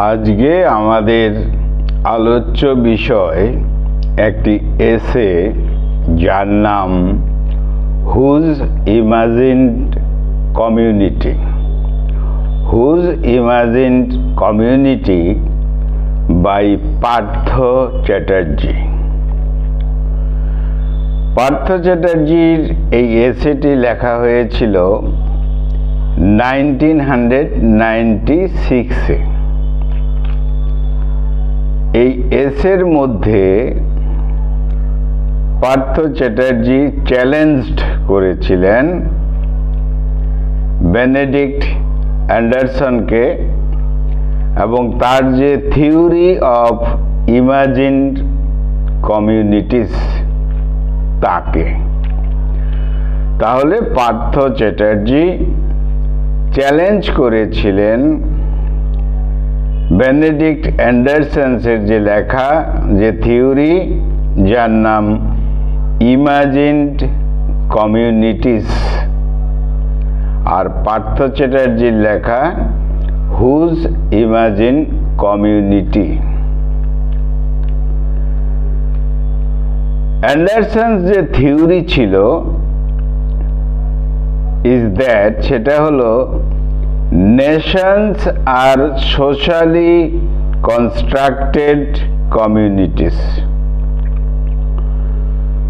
আজকে আমাদের আলোচ্য বিষয় একটি এসে যার নাম whose imagined community. Whose imagined community by Partha Chatterjee. Partha চ্যাটার্জির এই এসেটি লেখা হয়েছিল 1996-এ। এই এসের মধ্যে পার্থ চ্যাটার্জি চ্যালেঞ্জড করেছিলেন বেনেডিক্ট অ্যান্ডারসনকে এবং তার যে থিওরি অফ ইমাজিনড কমিউনিটিস তাকে। তাহলে পার্থ চ্যাটার্জি চ্যালেঞ্জ করেছিলেন বেনেডিক্ট অ্যান্ডারসনের যে লেখা যে থিওরি যার নাম ইমাজিনড কমিউনিটিস, আর পার্থ চ্যাটার্জির লেখা হুজ ইমাজিন কমিউনিটি। অ্যান্ডারসন যে থিওরি ছিল সেটা হলো নেশনস আর সোশ্যালি কনস্ট্রাক্টেড কমিউনিটিস।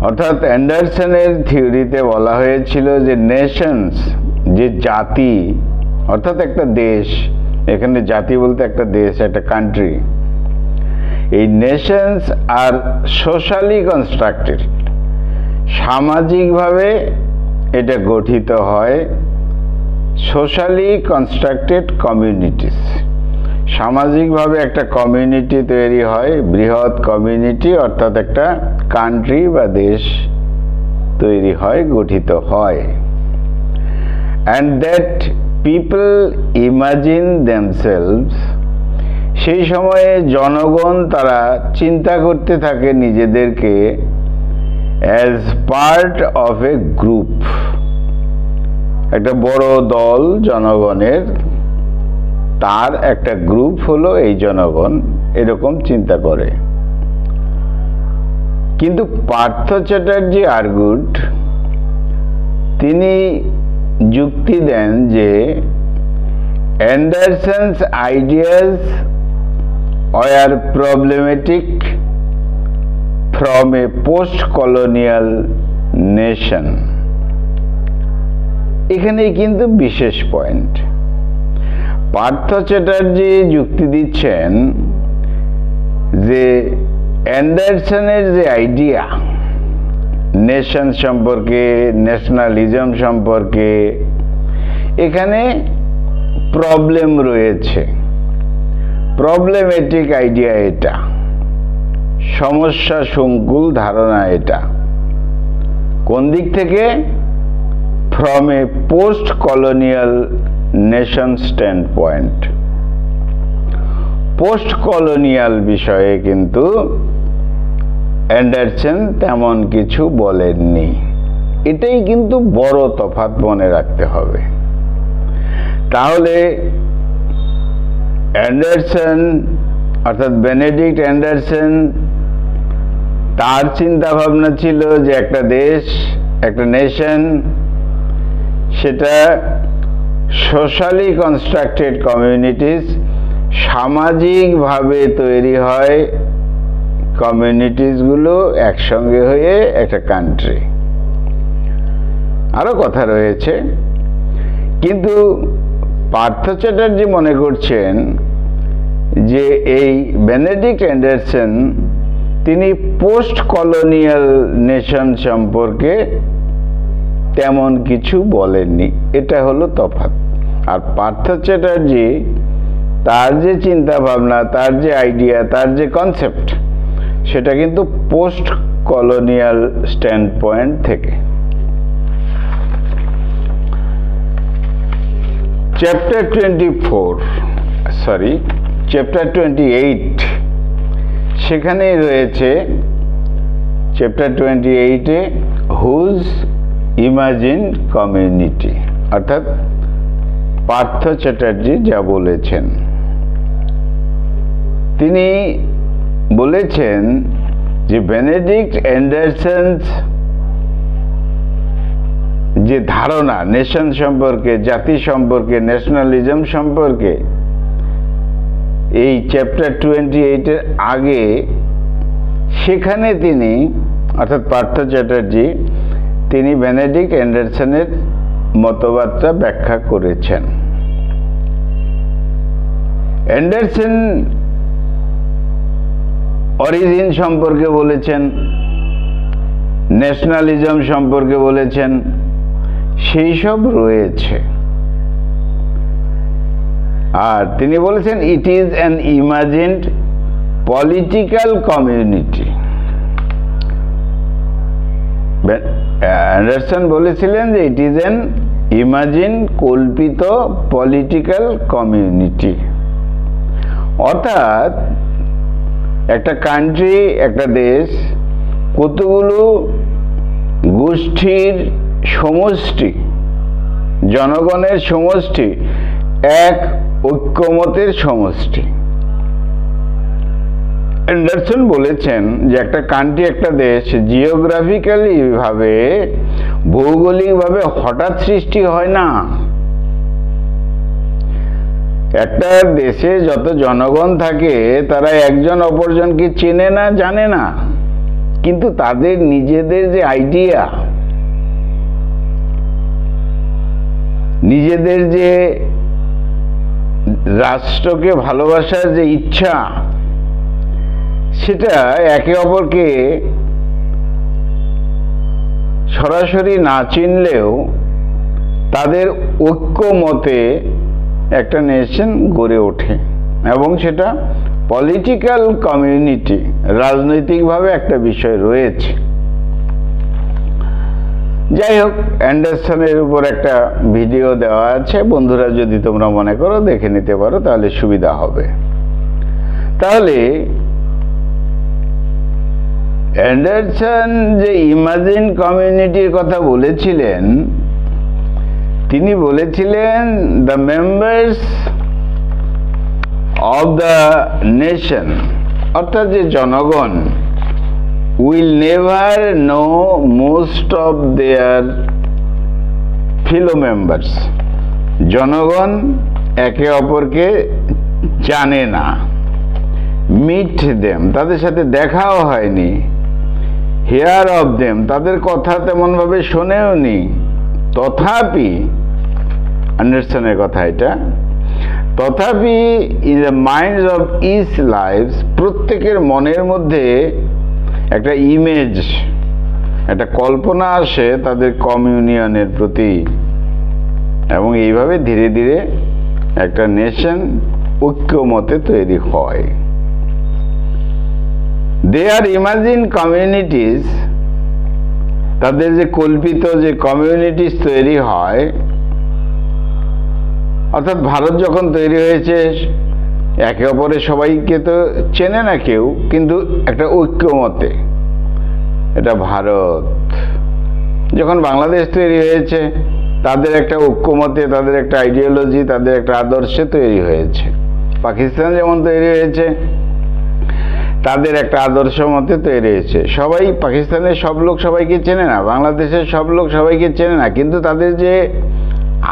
অর্থাৎ অ্যান্ডারসনের থিওরিতে বলা হয়েছিল যে নেশনস যে জাতি, অর্থাৎ একটা দেশ, এখানে জাতি বলতে একটা দেশ, একটা কান্ট্রি, এই নেশনস আর সোশ্যালি কনস্ট্রাক্টেড, সামাজিকভাবে এটা গঠিত হয়। সোশ্যালি কনস্ট্রাক্টেড কমিউনিটিস, সামাজিকভাবে একটা কমিউনিটি তৈরি হয়, বৃহৎ কমিউনিটি, অর্থাৎ একটা কান্ট্রি বা দেশ তৈরি হয়, গঠিত হয়। And that people imagine themselves, সেই সময়ে জনগণ তারা চিন্তা করতে থাকে নিজেদেরকে as part of A group, একটা বড় দল জনগণের, তার একটা গ্রুপ হলো এই জনগণ, এরকম চিন্তা করে। কিন্তু পার্থ চ্যাটার্জি আর্গুড, তিনি যুক্তি দেন যে Anderson's ideas were problematic from a post colonial nation. এখানেই কিন্তু বিশেষ পয়েন্ট। পার্থ চ্যাটার্জি যুক্তি দিচ্ছেন যে অ্যান্ডারসনের যে আইডিয়া নেশন সম্পর্কে, ন্যাশনালিজম সম্পর্কে, এখানে প্রবলেম রয়েছে, প্রবলেমেটিক আইডিয়া, এটা সমস্যা সংকুল ধারণা। এটা কোন দিক থেকে? From a post colonial nation stand point. Post colonial বিষয়ে কিন্তু অ্যান্ডারসন তেমন কিছু বলেননি। এটাই কিন্তু বড় তফাৎ, মনে রাখতে হবে। তাহলে অ্যান্ডারসন অর্থাৎ বেনেডিক্ট অ্যান্ডারসন, তার চিন্তা ভাবনা ছিল যে একটা দেশ, একটা নেশন, সেটা সোশ্যালি কনস্ট্রাক্টেড কমিউনিটিস, সামাজিকভাবে তৈরি হয় কমিউনিটিসগুলো একসঙ্গে হয়ে একটা কান্ট্রি। আরও কথা রয়েছে, কিন্তু পার্থ চ্যাটার্জি মনে করছেন যে এই বেনেডিক্ট অ্যান্ডারসন তিনি পোস্ট কলোনিয়াল নেশন সম্পর্কে তেমন কিছু বলেননি। এটা হলো তফাৎ। আর পার্থ চ্যাটার্জি তার যে চিন্তা ভাবনা, তার যে আইডিয়া, তার যে কনসেপ্ট, সেটা কিন্তু পোস্ট কলোনিয়াল স্ট্যান্ড পয়েন্ট থেকে। চ্যাপ্টার 28, সেখানেই রয়েছে চ্যাপ্টার 28-এ হুজ ইমাজিন কমিউনিটি, অর্থাৎ পার্থ চ্যাটার্জি যা বলেছেন। তিনি বলেছেন যে বেনেডিক্ট অ্যান্ডারসন্স যে ধারণা নেশন সম্পর্কে, জাতি সম্পর্কে, ন্যাশনালিজম সম্পর্কে, এই চ্যাপ্টার 28-এর আগে সেখানে তিনি অর্থাৎ পার্থ চ্যাটার্জি তিনি বেনেডিক্ট অ্যান্ডারসনের মতবাদটা ব্যাখ্যা করেছেন। অ্যান্ডারসন অরিজিন সম্পর্কে বলেছেন, ন্যাশনালিজম সম্পর্কে বলেছেন, সেই সব রয়েছে। আর তিনি বলেছেন it is an imagined political community. Anderson বলেছিলেন যে ইট ইজ অ্যান ইমাজিন, কল্পিত পলিটিক্যাল কমিউনিটি। অর্থাৎ একটা কান্ট্রি, একটা দেশ কতগুলো গোষ্ঠীর সমষ্টি, জনগণের সমষ্টি, এক ঐক্যমতের সমষ্টি। অ্যান্ডারসন বলেছেন যে একটা কান্ট্রি, একটা দেশ জিওগ্রাফিক্যালি ভাবে, ভৌগোলিকভাবে হঠাৎ সৃষ্টি হয় না। একটা দেশে যত জনগণ থাকে তারা একজন অপরজনকে চেনে না, জানে না, কিন্তু তাদের নিজেদের যে আইডিয়া, নিজেদের যে রাষ্ট্রকে ভালোবাসার যে ইচ্ছা, সেটা একে অপরকে সরাসরি না চিনলেও তাদের ঐক্যমতে একটা নেশন গড়ে ওঠে এবং সেটা পলিটিক্যাল কমিউনিটি, রাজনৈতিকভাবে একটা বিষয় রয়েছে। যাই হোক, অ্যান্ডারসনের উপর একটা ভিডিও দেওয়া আছে, বন্ধুরা যদি তোমরা মনে করো দেখে নিতে পারো, তাহলে সুবিধা হবে। তাহলে অ্যান্ডারসন যে ইমাজিন কমিউনিটির কথা বলেছিলেন, তিনি বলেছিলেন the members of the nation, অর্থাৎ যে জনগণ, will never know most of their fellow members. জনগণ একে অপরকে জানে না, মিট দেম, তাদের সাথে দেখাও হয়নি, হেয়ার অফ দেম, তাদের কথা তেমনভাবে শোনেও নি। তথাপি, অ্যান্ডারসনের কথা এটা, তথাপি in the minds of each lifes, প্রত্যেকের মনের মধ্যে একটা ইমেজ, একটা কল্পনা আসে তাদের কমিউনিয়নের প্রতি, এবং এইভাবে ধীরে ধীরে একটা নেশন ঐক্যমতে তৈরি হয়। দে আর ইমাজিন কমিউনিটিস, তাদের যে কল্পিত যে কমিউনিটিস তৈরি হয়, অর্থাৎ ভারত যখন তৈরি হয়েছে, একে অপরের সবাইকে তো চেনে না কেউ, কিন্তু একটা ঐক্যমতে এটা ভারত। যখন বাংলাদেশ তৈরি হয়েছে, তাদের একটা ঐক্যমতে, তাদের একটা আইডিওলজি, তাদের একটা আদর্শে তৈরি হয়েছে। পাকিস্তান যেমন তৈরি হয়েছে, তাদের একটা আদর্শ মতে তৈরি হয়েছে। সবাই, পাকিস্তানের সব লোক সবাইকে চেনে না, বাংলাদেশের সব লোক সবাইকে চেনে না, কিন্তু তাদের যে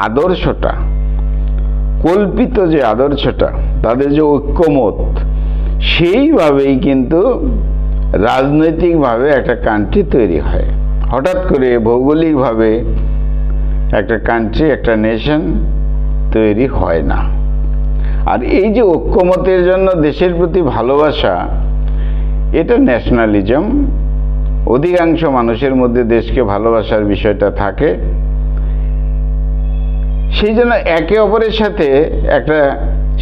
আদর্শটা, কল্পিত যে আদর্শটা, তাদের যে ঐক্যমত, সেইভাবেই কিন্তু রাজনৈতিকভাবে একটা কান্ট্রি তৈরি হয়। হঠাৎ করে ভৌগোলিকভাবে একটা কান্ট্রি, একটা নেশন তৈরি হয় না। আর এই যে ঐক্যমতের জন্য দেশের প্রতি ভালোবাসা, এটা ন্যাশনালিজম। অধিকাংশ মানুষের মধ্যে দেশকে ভালোবাসার বিষয়টা থাকে, সেই জন্য একে অপরের সাথে একটা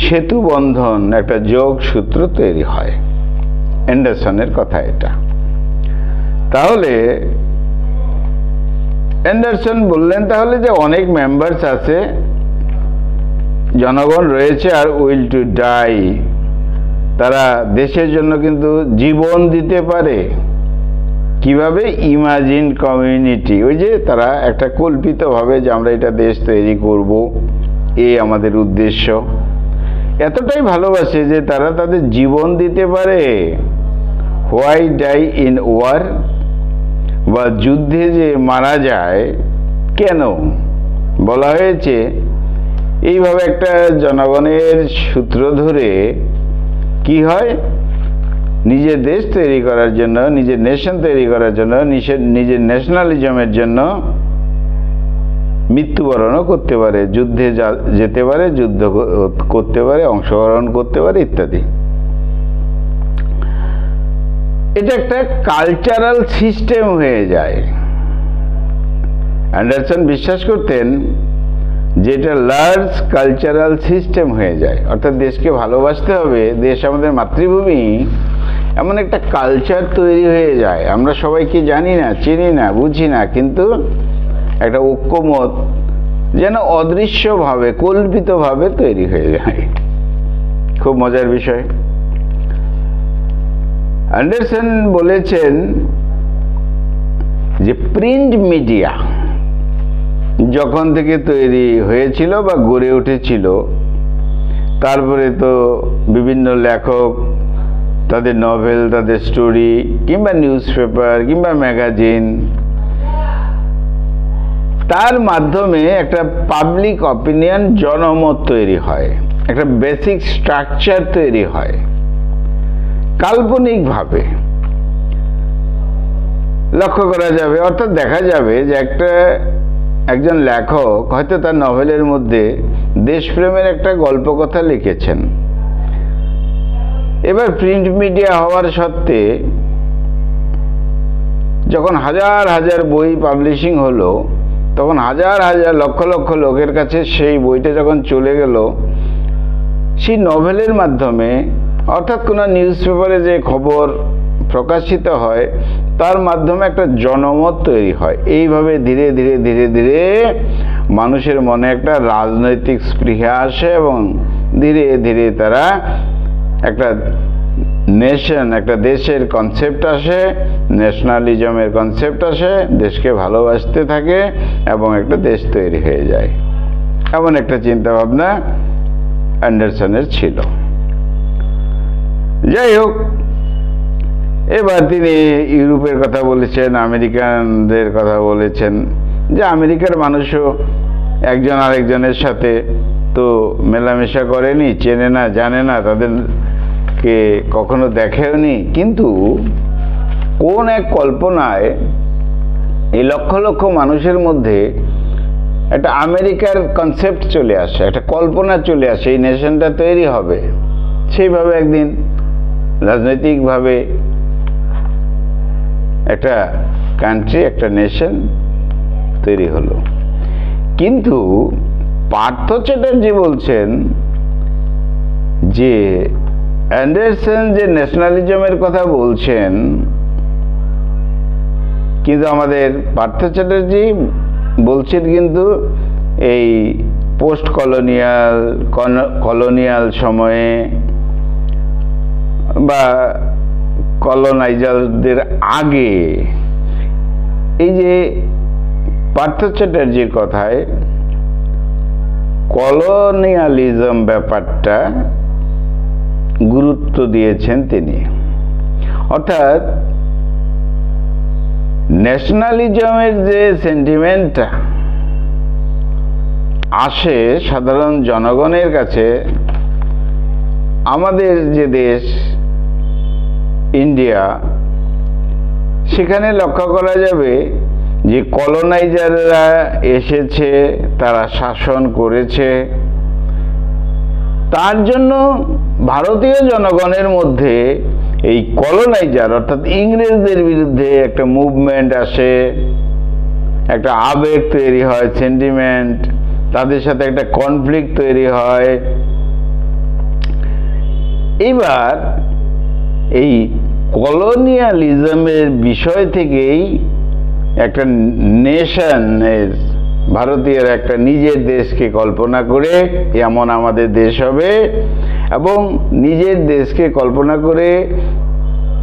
সেতু বন্ধন, একটা যোগ সূত্র তৈরি হয়। অ্যান্ডারসনের কথা এটা। তাহলে অ্যান্ডারসন বললেন তাহলে যে অনেক মেম্বার্স আছে, জনগণ রয়েছে, আর উইল টু ডাই, তারা দেশের জন্য কিন্তু জীবন দিতে পারে। কিভাবে? ইমাজিন কমিউনিটি, ওই যে তারা একটা কল্পিতভাবে যে আমরা এটা দেশ তৈরি করব, এই আমাদের উদ্দেশ্য, এতটাই ভালোবাসে যে তারা তাদের জীবন দিতে পারে। হোয়াই ডাই ইন ওয়ার, বা যুদ্ধে যে মারা যায় কেন, বলা হয়েছে এইভাবে একটা জনগণের সূত্র ধরে কি হয়, নিজের দেশ তৈরি করার জন্য, নিজের নেশন তৈরি করার জন্য, নিজের ন্যাশনালিজমের জন্য মৃত্যুবরণও করতে পারে, যুদ্ধে যেতে পারে, যুদ্ধ করতে পারে, অংশগ্রহণ করতে পারে ইত্যাদি। এটা একটা কালচারাল সিস্টেম হয়ে যায়। অ্যান্ডারসন বিশ্বাস করতেন যে এটা লার্জ কালচারাল সিস্টেম হয়ে যায়, অর্থাৎ দেশকে ভালোবাসতে হবে, দেশ আমাদের মাতৃভূমি, এমন একটা কালচার তৈরি হয়ে যায়। আমরা সবাইকে জানি না, চিনি না, বুঝি না, কিন্তু একটা ঐক্যমত যেন অদৃশ্যভাবে, কল্পিতভাবে তৈরি হয়ে যায়। খুব মজার বিষয়। অ্যান্ডারসন বলেছেন যে প্রিন্ট মিডিয়া যখন থেকে তৈরি হয়েছিল বা গড়ে উঠেছিল, তারপরে তো বিভিন্ন লেখক তাদের নভেল, তাদের স্টোরি, কিংবা নিউজ পেপার, কিংবা ম্যাগাজিন, তার মাধ্যমে একটা পাবলিক অপিনিয়ন, জনমত তৈরি হয়, একটা বেসিক স্ট্রাকচার তৈরি হয় কাল্পনিকভাবে। লক্ষ্য করা যাবে, অর্থাৎ দেখা যাবে যে একজন লেখক হয়তো তার নভেলের মধ্যে দেশপ্রেমের একটা গল্পকথা লিখেছেন। এবার প্রিন্ট মিডিয়া হওয়ার সত্ত্বে যখন হাজার হাজার বই পাবলিশিং হলো, তখন হাজার হাজার লক্ষ লক্ষ লোকের কাছে সেই বইটা যখন চলে গেল, সেই নভেলের মাধ্যমে, অর্থাৎ কোনো নিউজ পেপারে যে খবর প্রকাশিত হয় তার মাধ্যমে একটা জনমত তৈরি হয়। এইভাবে ধীরে ধীরে ধীরে ধীরে মানুষের মনে একটা রাজনৈতিক স্পৃহা আসে এবং ধীরে ধীরে তারা একটা নেশন, একটা দেশের কনসেপ্ট আসে, ন্যাশনালিজমের কনসেপ্ট আসে, দেশকে ভালোবাসতে থাকে এবং একটা দেশ তৈরি হয়ে যায়। এমন একটা চিন্তা ভাবনা অ্যান্ডারসনের ছিল। যাই হোক, এবার তিনি ইউরোপের কথা বলেছেন, আমেরিকানদের কথা বলেছেন, যে আমেরিকার মানুষও একজন আরেকজনের সাথে তো মেলামেশা করেনি, চেনে না, জানে না, তাদেরকে কখনো দেখেওনি, কিন্তু কোন এক কল্পনায় এই লক্ষ লক্ষ মানুষের মধ্যে একটা আমেরিকার কনসেপ্ট চলে আসে, একটা কল্পনা চলে আসে, এই নেশনটা তৈরি হবে। সেইভাবে একদিন রাজনৈতিকভাবে একটা কান্ট্রি, একটা নেশন তৈরি হলো। কিন্তু পার্থ চ্যাটার্জি বলছেন যে অ্যান্ডারসন যে ন্যাশনালিজমের কথা বলছেন, কিন্তু আমাদের পার্থ চ্যাটার্জি বলছেন কিন্তু এই পোস্ট কলোনিয়াল সময়ে বা কলোনাইজারদের আগে, এই যে পার্থ চ্যাটার্জির কথায় কলোনিয়ালিজম ব্যাপারটা গুরুত্ব দিয়েছেন তিনি। অর্থাৎ ন্যাশনালিজমের যে সেন্টিমেন্টটা আসে সাধারণ জনগণের কাছে, আমাদের যে দেশ ইন্ডিয়া, সেখানে লক্ষ্য করা যাবে যে কলোনাইজাররা এসেছে, তারা শাসন করেছে, তার জন্য ভারতীয় জনগণের মধ্যে এই কলোনাইজার অর্থাৎ ইংরেজদের বিরুদ্ধে একটা মুভমেন্ট আসে, একটা আবেগ তৈরি হয়, সেন্টিমেন্ট, তাদের সাথে একটা কনফ্লিক্ট তৈরি হয়। এবার এই কলোনিয়ালিজমের বিষয় থেকেই একটা নেশনের, ভারতীয়র একটা নিজের দেশকে কল্পনা করে এমন আমাদের দেশ হবে, এবং নিজের দেশকে কল্পনা করে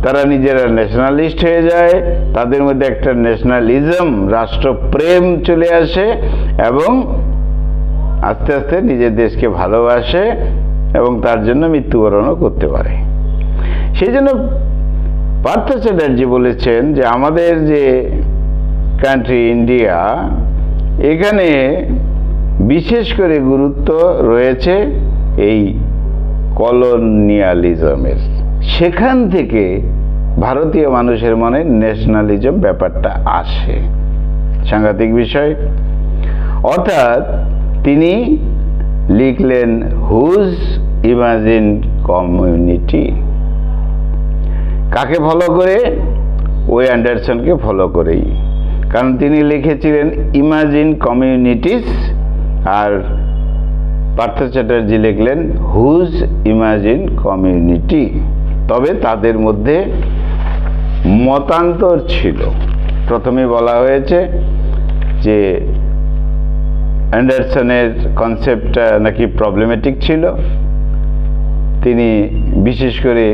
তারা নিজেরা ন্যাশনালিস্ট হয়ে যায়, তাদের মধ্যে একটা ন্যাশনালিজম, রাষ্ট্রপ্রেম চলে আসে এবং আস্তে আস্তে নিজের দেশকে ভালোবাসে এবং তার জন্য মৃত্যুবরণও করতে পারে। সেই জন্য পার্থ চ্যাটার্জি বলেছেন যে আমাদের যে কান্ট্রি ইন্ডিয়া, এখানে বিশেষ করে গুরুত্ব রয়েছে এই কলোনিয়ালিজমের। সেখান থেকে ভারতীয় মানুষের মনে ন্যাশনালিজম ব্যাপারটা আসে। সাংঘাতিক বিষয়। অর্থাৎ তিনি লিখলেন হুজ ইমাজিন কমিউনিটি। কাকে ফলো করে? ওই অ্যান্ডারসনকে ফলো করেই। কারণ তিনি লিখেছিলেন ইমাজিন কমিউনিটিস, আর পার্থ চ্যাটার্জি লিখলেন হুজ ইমাজিন কমিউনিটি। তবে তাদের মধ্যে মতান্তর ছিল। প্রথমে বলা হয়েছে যে অ্যান্ডারসনের কনসেপ্টটা নাকি প্রবলেমেটিক ছিল, তিনি বিশেষ করে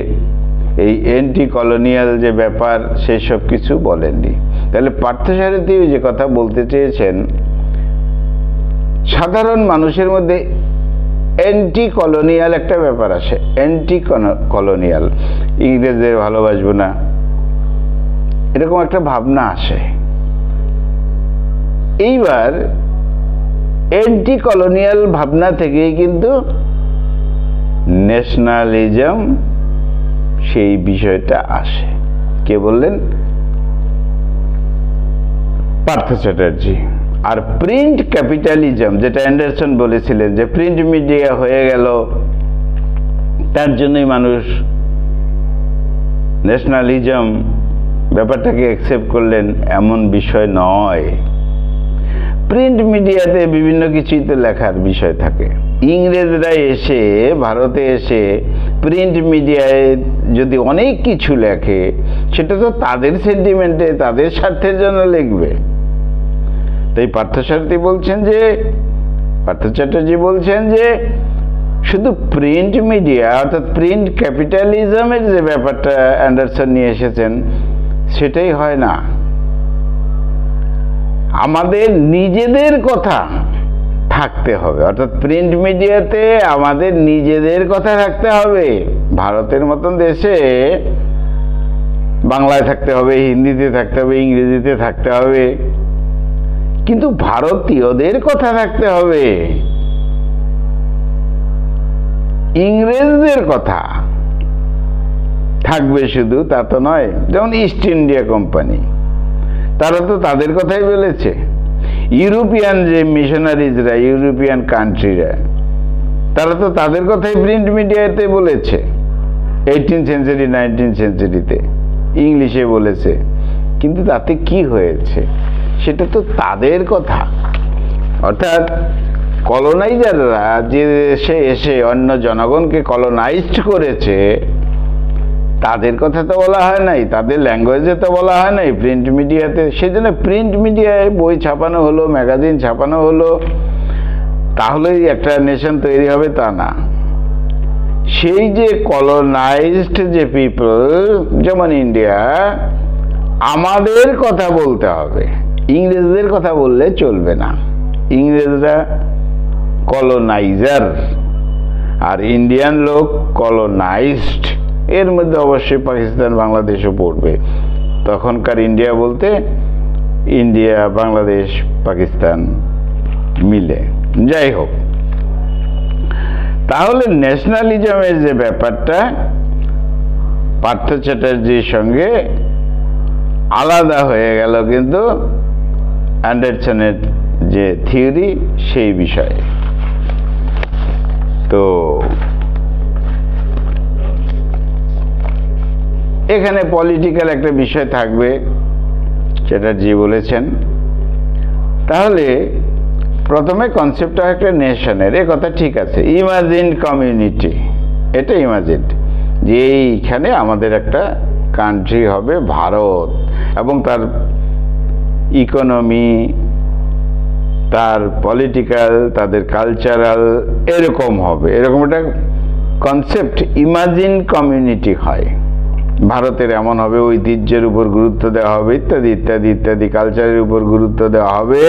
এই অ্যান্টি কলোনিয়াল যে ব্যাপার সেই সব কিছু বলেননি। তাহলে পার্থসারথী যে কথা বলতে চেয়েছেন, সাধারণ মানুষের মধ্যে অ্যান্টি কলোনিয়াল একটা ব্যাপার আসে। অ্যান্টি কলোনিয়াল, ইংরেজদের ভালোবাসবো না, এরকম একটা ভাবনা আসে। এইবার অ্যান্টি কলোনিয়াল ভাবনা থেকেই কিন্তু ন্যাশনালিজম সেই বিষয়টা আসে। কে বললেন? পার্থ চ্যাটার্জি। আর প্রিন্ট ক্যাপিটালিজম, যেটা অ্যান্ডারসন বলেছিলেন যে প্রিন্ট মিডিয়া হয়ে গেল, তার জন্যই মানুষ ন্যাশনালিজম ব্যাপারটাকে অ্যাকসেপ্ট করলেন, এমন বিষয় নয়। প্রিন্ট মিডিয়াতে বিভিন্ন কিছুই তো লেখার বিষয় থাকে। ইংরেজরা এসে ভারতে এসে প্রিন্ট মিডিয়ায় যদি অনেক কিছু লেখে, সেটা তো তাদের সেন্টিমেন্টে, তাদের স্বার্থের জন্য লিখবে। তাই পার্থ চ্যাটার্জি বলছেন যে শুধু প্রিন্ট মিডিয়া অর্থাৎ প্রিন্ট ক্যাপিটালিজমের যে ব্যাপারটা অ্যান্ডারসন নিয়ে এসেছেন, সেটাই হয় না। আমাদের নিজেদের কথা থাকতে হবে, অর্থাৎ প্রিন্ট মিডিয়াতে আমাদের নিজেদের কথা থাকতে হবে। ভারতের মতন দেশে বাংলায় থাকতে হবে, হিন্দিতে থাকতে হবে, ইংরেজিতে থাকতে হবে, কিন্তু ভারতীয়দের কথা থাকতে হবে। ইংরেজদের কথা থাকবে শুধু তা তো নয়। যেমন ইস্ট ইন্ডিয়া কোম্পানি, তারা তো তাদের কথাই বলেছে। ইউরোপিয়ান যে মিশনারিজরা, ইউরোপিয়ান কান্ট্রিরা, তারা তো তাদের কথাই প্রিন্ট মিডিয়াতে বলেছে। 18th সেঞ্চুরি 19th সেঞ্চুরিতে ইংলিশে বলেছে, কিন্তু তাতে কি হয়েছে? সেটা তো তাদের কথা। অর্থাৎ কলোনাইজাররা যে দেশে এসে অন্য জনগণকে কলোনাইজড করেছে, তাদের কথা তো বলা হয় নাই, তাদের ল্যাঙ্গুয়েজে তো বলা হয় নাই প্রিন্ট মিডিয়াতে। সেজন্য প্রিন্ট মিডিয়ায় বই ছাপানো হলো, ম্যাগাজিন ছাপানো হলো, তাহলেই একটা নেশন তৈরি হবে তা না। সেই যে কলোনাইজড যে পিপল, যেমন ইন্ডিয়া, আমাদের কথা বলতে হবে, ইংরেজদের কথা বললে চলবে না। ইংরেজরা কলোনাইজার আর ইন্ডিয়ান লোক কলোনাইজড। এর মধ্যে অবশ্যই পাকিস্তান বাংলাদেশও পড়বে। তখনকার ইন্ডিয়া বলতে ইন্ডিয়া, বাংলাদেশ, পাকিস্তান মিলে। যাই হোক, তাহলে ন্যাশনালিজমের যে ব্যাপারটা পার্থ চ্যাটার্জির সঙ্গে আলাদা হয়ে গেল কিন্তু অ্যান্ডারসনের যে থিওরি সেই বিষয়ে। তো এখানে পলিটিক্যাল একটা বিষয় থাকবে, চ্যাটার্জি বলেছেন। তাহলে প্রথমে কনসেপ্টটা একটা নেশনের, এ কথা ঠিক আছে। ইমাজিন কমিউনিটি, এটা ইমাজিন যে এইখানে আমাদের একটা কান্ট্রি হবে ভারত, এবং তার ইকোনমি, তার পলিটিক্যাল, তাদের কালচারাল এরকম হবে, এরকম একটা কনসেপ্ট ইমাজিন কমিউনিটি হয়। ভারতের এমন হবে, ঐতিহ্যের উপর গুরুত্ব দেওয়া হবে, ইত্যাদি ইত্যাদি ইত্যাদি, কালচারের উপর গুরুত্ব দেওয়া হবে,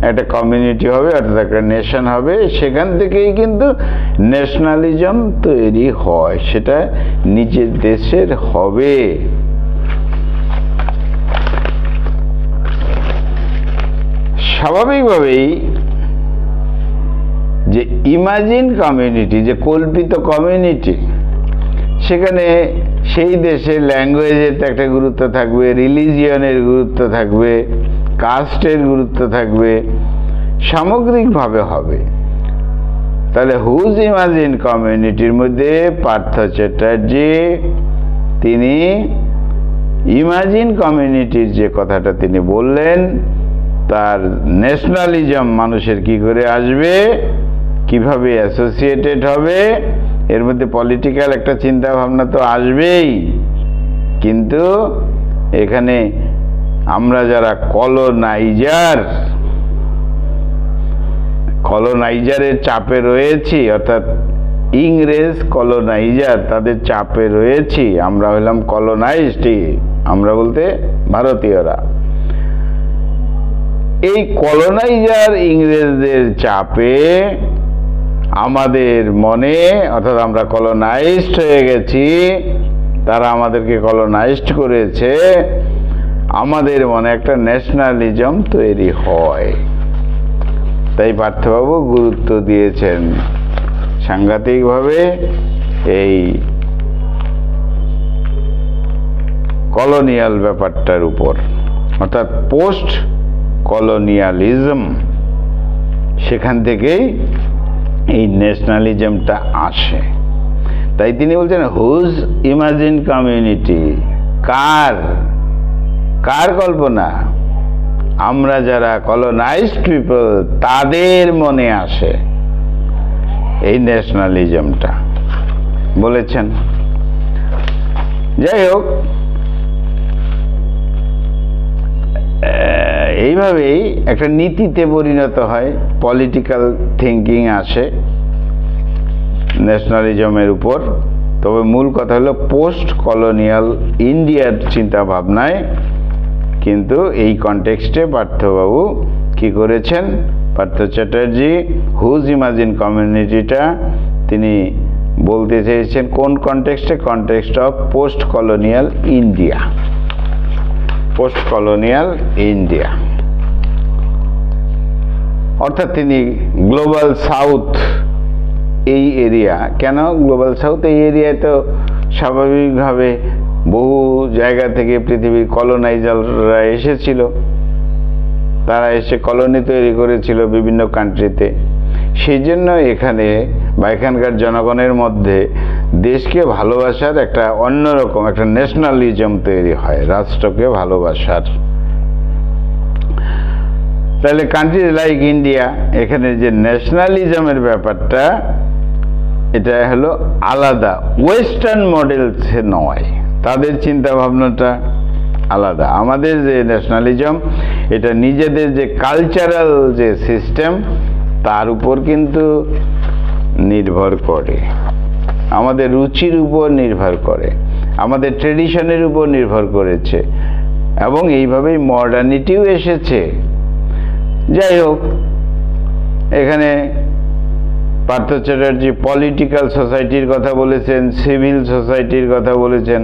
একটা কমিউনিটি হবে, অর্থাৎ একটা নেশন হবে, সেখান থেকেই কিন্তু ন্যাশনালিজম তৈরি হয়, সেটা নিজের দেশের হবে। স্বাভাবিকভাবেই যে ইমাজিন কমিউনিটি, যে কল্পিত কমিউনিটি, সেখানে সেই দেশের ল্যাঙ্গুয়েজের একটা গুরুত্ব থাকবে, রিলিজিয়নের গুরুত্ব থাকবে, কাস্টের গুরুত্ব থাকবে, সামগ্রিকভাবে হবে। তাহলে হুজ ইমাজিন কমিউনিটির মধ্যে পার্থ চ্যাটার্জি তিনি ইমাজিন কমিউনিটির যে কথাটা তিনি বললেন, তার ন্যাশনালিজম মানুষের কি করে আসবে, কিভাবে অ্যাসোসিয়েটেড হবে, এর মধ্যে পলিটিক্যাল একটা চিন্তা ভাবনা তো আসবেই, কিন্তু এখানে আমরা যারা কলোনাইজারের চাপে রয়েছি, অর্থাৎ ইংরেজ কলোনাইজার তাদের চাপে রয়েছি, আমরা হলাম কলোনাইজড, আমরা বলতে ভারতীয়রা। এই কলোনাইজার ইংরেজদের চাপে আমাদের মনে, অর্থাৎ আমরা কলোনাইজড হয়ে গেছি, তারা আমাদেরকে কলোনাইজড করেছে, আমাদের মনে একটা ন্যাশনালিজম তৈরি হয়। তাই পার্থবাবু গুরুত্ব দিয়েছেন সাংঘাতিকভাবে এই কলোনিয়াল ব্যাপারটার উপর, অর্থাৎ পোস্ট কলোনিয়ালিজম, সেখান থেকেই এই ন্যাশনালিজমটা আসে। তাই তিনি বলছেন হুজ ইমাজিন কমিউনিটি, কার কল্পনা? আমরা যারা কলোনাইজড পিপল, তাদের মনে আসে এই ন্যাশনালিজমটা বলেছেন। যাই হোক, এইভাবেই একটা নীতিতে পরিণত হয়, পলিটিক্যাল থিঙ্কিং আসে ন্যাশনালিজমের উপর। তবে মূল কথা হলো পোস্ট কলোনিয়াল ইন্ডিয়ার চিন্তা ভাবনায়, কিন্তু এই কনটেক্সটে পার্থবাবু কি করেছেন, পার্থ চ্যাটার্জি হুজ ইমাজিন কমিউনিটিটা তিনি বলতে চেয়েছেন কোন কনটেক্সটে, context of post colonial India, post colonial India. অর্থাৎ তিনি গ্লোবাল সাউথ এই এরিয়া, কেন গ্লোবাল সাউথ? এই এরিয়ায় তো স্বাভাবিকভাবে বহু জায়গা থেকে পৃথিবীর কলোনাইজাররা এসেছিল, তারা এসে কলোনি তৈরি করেছিল বিভিন্ন কান্ট্রিতে। সেই জন্য এখানে বা এখানকার জনগণের মধ্যে দেশকে ভালোবাসার একটা অন্যরকম একটা ন্যাশনালিজম তৈরি হয়, রাষ্ট্রকে ভালোবাসার। তাহলে কান্ট্রি লাইক ইন্ডিয়া, এখানে যে ন্যাশনালিজমের ব্যাপারটা, এটা হলো আলাদা, ওয়েস্টার্ন মডেলস নয়, তাদের চিন্তা ভাবনাটা আলাদা। আমাদের যে ন্যাশনালিজম, এটা নিজেদের যে কালচারাল যে সিস্টেম, তার উপর কিন্তু নির্ভর করে, আমাদের রুচির উপর নির্ভর করে, আমাদের ট্রেডিশনের উপর নির্ভর করেছে, এবং এইভাবেই মডার্নিটিও এসেছে। যাই হোক, এখানে পার্থ চ্যাটার্জি পলিটিক্যাল সোসাইটির কথা বলেছেন, সিভিল সোসাইটির কথা বলেছেন।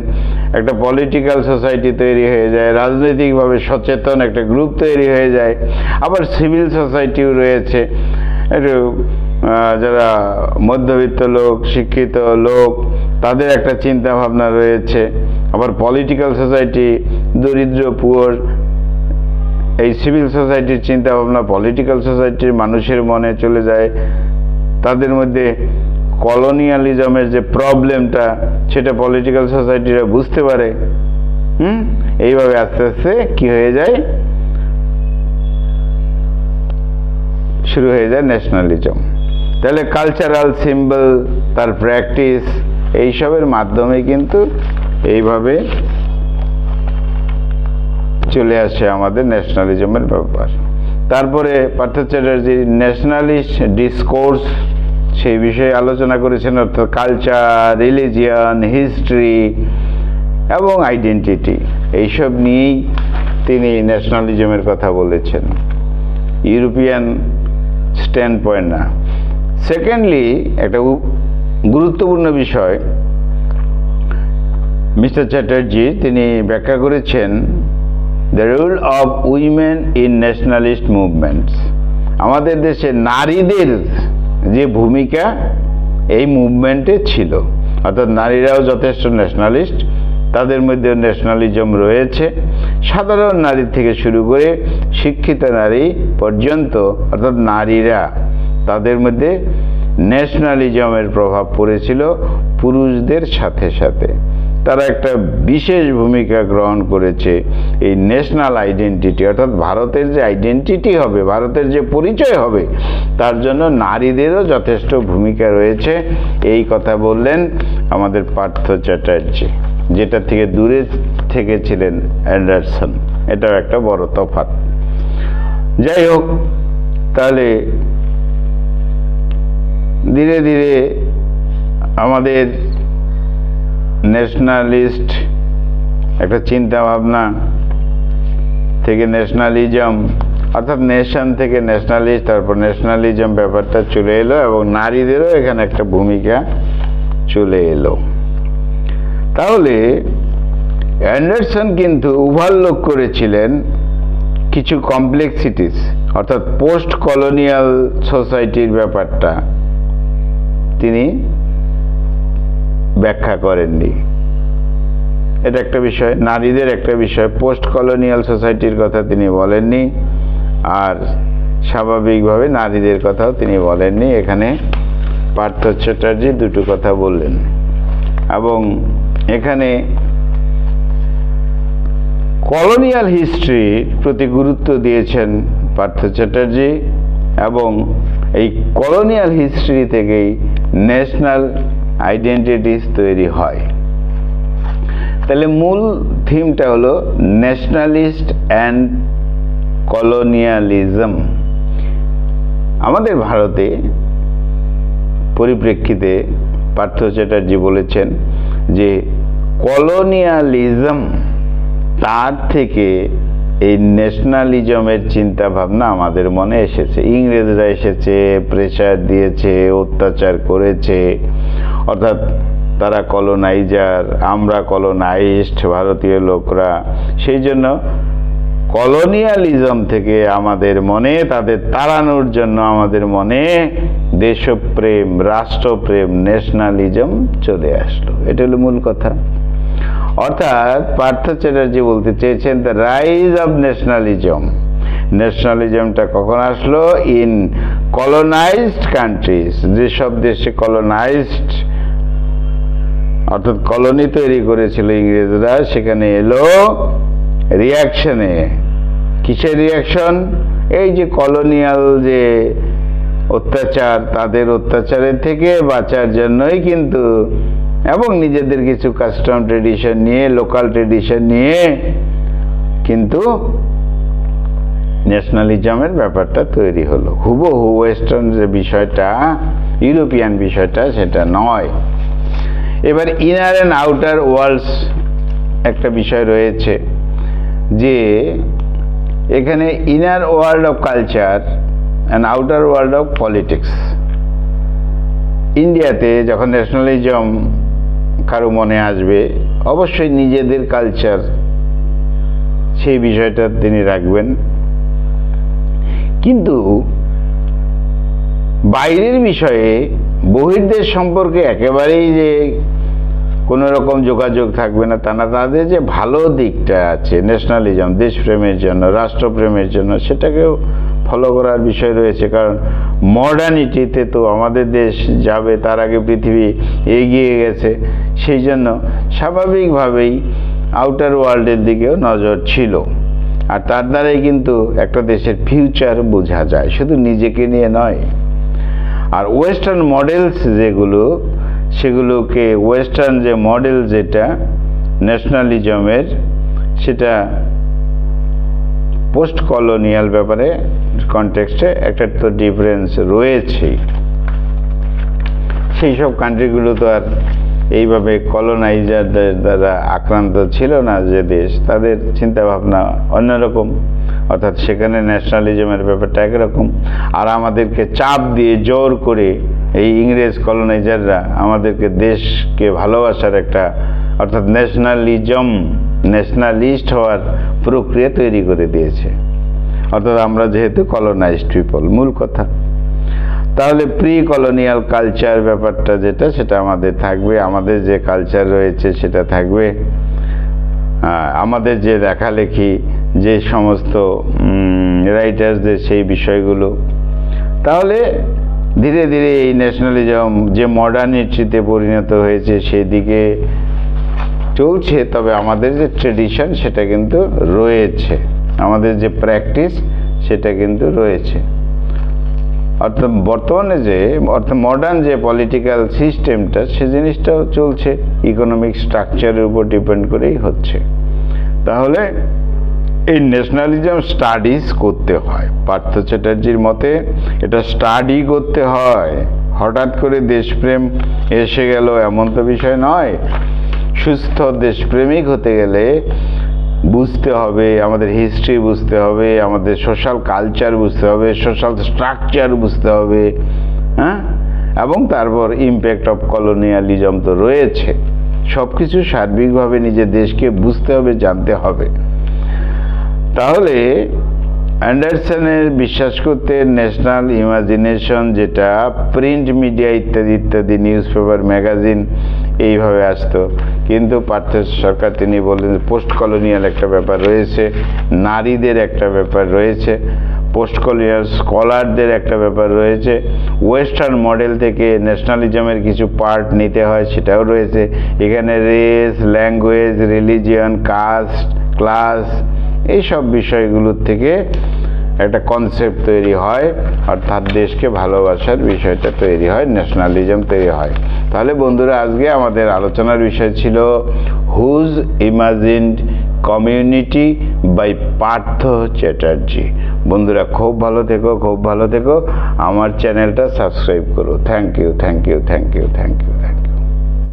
একটা পলিটিক্যাল সোসাইটি তৈরি হয়ে যায়, রাজনৈতিকভাবে সচেতন একটা গ্রুপ তৈরি হয়ে যায়। আবার সিভিল সোসাইটিও রয়েছে, একটু যারা মধ্যবিত্ত লোক, শিক্ষিত লোক, তাদের একটা চিন্তা ভাবনা রয়েছে। আবার পলিটিক্যাল সোসাইটি, দরিদ্র, পুয়ার, এই সিভিল সোসাইটির চিন্তা ভাবনা পলিটিক্যাল সোসাইটির মানুষের মনে চলে যায়। তাদের মধ্যে কলোনিয়ালিজমের যে প্রবলেমটা, সেটা পলিটিক্যাল সোসাইটিরা বুঝতে পারে। এইভাবে আস্তে আস্তে কি হয়ে যায়, শুরু হয়ে যায় ন্যাশনালিজম। তাহলে কালচারাল সিম্বল, তার প্র্যাকটিস, এইসবের মাধ্যমে কিন্তু এইভাবে চলে আসে আমাদের ন্যাশনালিজমের ব্যাপার। তারপরে পার্থ চ্যাটার্জি ন্যাশনালিস্ট ডিসকোর্স, সেই বিষয়ে আলোচনা করেছেন, অর্থাৎ কালচার, রিলিজিয়ন, হিস্ট্রি এবং আইডেন্টিটি, এইসব নিয়েই তিনি ন্যাশনালিজমের কথা বলেছেন। ইউরোপিয়ান স্ট্যান্ড পয়েন্ট না। সেকেন্ডলি, একটা গুরুত্বপূর্ণ বিষয় মিস্টার চ্যাটার্জি তিনি ব্যাখ্যা করেছেন the role of women in nationalist movements. আমাদের দেশে নারীদের যে ভূমিকা এই মুভমেন্টে ছিল, অর্থাৎ নারীরাও যথেষ্ট ন্যাশনালিস্ট, তাদের মধ্যে ন্যাশনালিজম রয়েছে। সাধারণ নারী থেকে শুরু করে শিক্ষিত নারী পর্যন্ত, অর্থাৎ নারীরা, তাদের মধ্যে ন্যাশনালিজমের প্রভাব পড়েছিল পুরুষদের সাথে সাথে। তারা একটা বিশেষ ভূমিকা গ্রহণ করেছে এই ন্যাশনাল আইডেন্টিটি, অর্থাৎ ভারতের যে আইডেন্টিটি হবে, ভারতের যে পরিচয় হবে, তার জন্য নারীদেরও যথেষ্ট ভূমিকা রয়েছে। এই কথা বললেন আমাদের পার্থ চ্যাটার্জি, যেটা থেকে দূরে থেকেছিলেন অ্যান্ডারসন। এটাও একটা বড় তফাৎ। যাই হোক, তাহলে ধীরে ধীরে আমাদের ন্যাশনালিস্ট একটা চিন্তা ভাবনা থেকে ন্যাশনালিজম, অর্থাৎ নেশন থেকে ন্যাশনালিস্ট, তারপর ন্যাশনালিজম ব্যাপারটা চলে এলো এবং নারীদেরও এখানে একটা ভূমিকা চলে এলো। তাহলে অ্যান্ডারসন কিন্তু ওভারলুক করেছিলেন কিছু কমপ্লেক্সিটিস, অর্থাৎ পোস্ট কলোনিয়াল সোসাইটির ব্যাপারটা তিনি ব্যাখ্যা করেননি। এটা একটা বিষয়, নারীদের একটা বিষয়। পোস্ট কলোনিয়াল সোসাইটির কথা তিনি বলেননি, আর স্বাভাবিকভাবে নারীদের কথাও তিনি বলেননি। এখানে পার্থ চ্যাটার্জি দুটো কথা বললেন এবং এখানে কলোনিয়াল হিস্ট্রির প্রতি গুরুত্ব দিয়েছেন পার্থ চ্যাটার্জি এবং এই কলোনিয়াল হিস্ট্রি থেকেই ন্যাশনাল আইডেন্টিটিস তৈরি হয়। তাহলে মূল থিমটা হলো ন্যাশনালিস্ট অ্যান্ড কলোনিয়ালিজম। আমাদের ভারতে পরিপ্রেক্ষিতে পার্থ চ্যাটার্জি বলেছেন যে কলোনিয়ালিজম, তার থেকে এই ন্যাশনালিজমের চিন্তা ভাবনা আমাদের মনে এসেছে। ইংরেজরা এসেছে, প্রেসার দিয়েছে, অত্যাচার করেছে, অর্থাৎ তারা কলোনাইজার, আমরা কলোনাইজড, ভারতীয় লোকরা। সেই জন্য কলোনিয়ালিজম থেকে আমাদের মনে, তাদের তাড়ানোর জন্য আমাদের মনে দেশপ্রেম, রাষ্ট্রপ্রেম, ন্যাশনালিজম চলে আসলো। এটা হলো মূল কথা। অর্থাৎ পার্থ চ্যাটার্জি বলতে চেয়েছেন দ্য রাইজ অফ ন্যাশনালিজম। ন্যাশনালিজমটা কখন আসলো? ইন কলোনাইজড কান্ট্রিজ, যেসব দেশে কলোনাইজড, অর্থাৎ কলোনি তৈরি করেছিল ইংরেজরা, সেখানে এলো রিয়াকশনে। কিসের রিয়াকশন? এই যে কলোনিয়াল যে অত্যাচার, তাদের অত্যাচারের থেকে বাঁচার জন্যই কিন্তু, এবং নিজেদের কিছু কাস্টম ট্রেডিশন নিয়ে, লোকাল ট্রেডিশন নিয়ে কিন্তু ন্যাশনালিজমের ব্যাপারটা তৈরি হলো। হুবহু ওয়েস্টার্ন যে বিষয়টা, ইউরোপিয়ান বিষয়টা, সেটা নয়। এবার ইনার অ্যান্ড আউটার ওয়ার্ল্ডস একটা বিষয় রয়েছে, যে এখানে inner world of culture and outer world of politics. ইন্ডিয়াতে যখন ন্যাশনালিজম কারো মনে আসবে, অবশ্যই নিজেদের কালচার, সেই বিষয়টা তিনি রাখবেন। কিন্তু বাইরের বিষয়ে, বহির্দেশ সম্পর্কে একেবারেই যে কোনো রকম যোগাযোগ থাকবে না তা না। তাদের যে ভালো দিকটা আছে ন্যাশনালিজম, দেশপ্রেমের জন্য, রাষ্ট্রপ্রেমের জন্য, সেটাকেও ফলো করার বিষয় রয়েছে। কারণ মডার্নিটিতে তো আমাদের দেশ যাবে, তার আগে পৃথিবী এগিয়ে গেছে। সেই জন্য স্বাভাবিকভাবেই আউটার ওয়ার্ল্ডের দিকেও নজর ছিল। আর তার দ্বারাই কিন্তু একটা দেশের ফিউচার বোঝা যায়, শুধু নিজেকে নিয়ে নয়। আর ওয়েস্টার্ন মডেলস যেগুলো, সেগুলোকে ওয়েস্টার্ন যে মডেল যেটা ন্যাশনালিজমের, সেটা পোস্ট কলোনিয়াল ব্যাপারে কনটেক্সটে একটা তো ডিফারেন্স রয়েছেই। সেই সব কান্ট্রিগুলো তো আর এইভাবে কলোনাইজারদের দ্বারা আক্রান্ত ছিল না যে দেশ, তাদের চিন্তাভাবনা অন্যরকম। অর্থাৎ সেখানে ন্যাশনালিজমের ব্যাপারটা একরকম, আর আমাদেরকে চাপ দিয়ে জোর করে এই ইংরেজ কলোনাইজাররা আমাদেরকে দেশকে ভালোবাসার একটা অর্থাৎ ন্যাশনালিস্ট হওয়ার প্রক্রিয়া তৈরি করে দিয়েছে, অর্থাৎ আমরা যেহেতু কলোনাইজড পিপল, মূল কথা। তাহলে প্রি কলোনিয়াল কালচার ব্যাপারটা যেটা, সেটা আমাদের থাকবে, আমাদের যে কালচার রয়েছে সেটা থাকবে, আমাদের যে লেখালেখি, যে সমস্ত রাইটার্সদের সেই বিষয়গুলো। তাহলে ধীরে ধীরে এই ন্যাশনালিজম যে মডার্নিটিতে পরিণত হয়েছে সেদিকে চলছে, তবে আমাদের যে ট্রেডিশন সেটা কিন্তু রয়েছে, আমাদের যে প্র্যাকটিস সেটা কিন্তু রয়েছে। অর্থাৎ বর্তমানে যে মডার্ন যে পলিটিক্যাল সিস্টেমটা, সে জিনিসটাও চলছে ইকোনমিক স্ট্রাকচারের উপর ডিপেন্ড করেই হচ্ছে। তাহলে এই ন্যাশনালিজম স্টাডিজ করতে হয়, পার্থ চ্যাটার্জির মতে এটা স্টাডি করতে হয়। হঠাৎ করে দেশপ্রেম এসে গেল এমন তো বিষয় নয়। সুস্থ দেশপ্রেমিক হতে গেলে বুঝতে হবে, আমাদের হিস্ট্রি বুঝতে হবে, আমাদের সোশ্যাল কালচার বুঝতে হবে, সোশ্যাল স্ট্রাকচার বুঝতে হবে, হ্যাঁ, এবং তারপর ইম্প্যাক্ট অফ কলোনিয়ালিজম তো রয়েছে। সব কিছু সার্বিকভাবে নিজের দেশকে বুঝতে হবে, জানতে হবে। তাহলে অ্যান্ডারসনের বিশ্বাস করতে ন্যাশনাল ইমাজিনেশন, যেটা প্রিন্ট মিডিয়া ইত্যাদি ইত্যাদি, নিউজ পেপার, ম্যাগাজিন এইভাবে আসতো, কিন্তু পার্থ সরকার তিনি বললেন পোস্ট কলোনিয়াল একটা ব্যাপার রয়েছে, নারীদের একটা ব্যাপার রয়েছে, পোস্ট কলোনিয়াল স্কলারদের একটা ব্যাপার রয়েছে, ওয়েস্টার্ন মডেল থেকে ন্যাশনালিজমের কিছু পার্ট নিতে হয় সেটাও রয়েছে। এখানে race, language, religion, caste, class, এইসব বিষয়গুলোর থেকে একটা কনসেপ্ট তৈরি হয়, অর্থাৎ দেশকে ভালোবাসার বিষয়টা তৈরি হয়, ন্যাশনালিজম তৈরি হয়। তাহলে বন্ধুরা, আজকে আমাদের আলোচনার বিষয় ছিল whose imagined community by Partha Chatterjee. বন্ধুরা, খুব ভালো থেকো, খুব ভালো থেকো। আমার চ্যানেলটা সাবস্ক্রাইব করো। Thank you, thank you, thank you, thank you, thank you.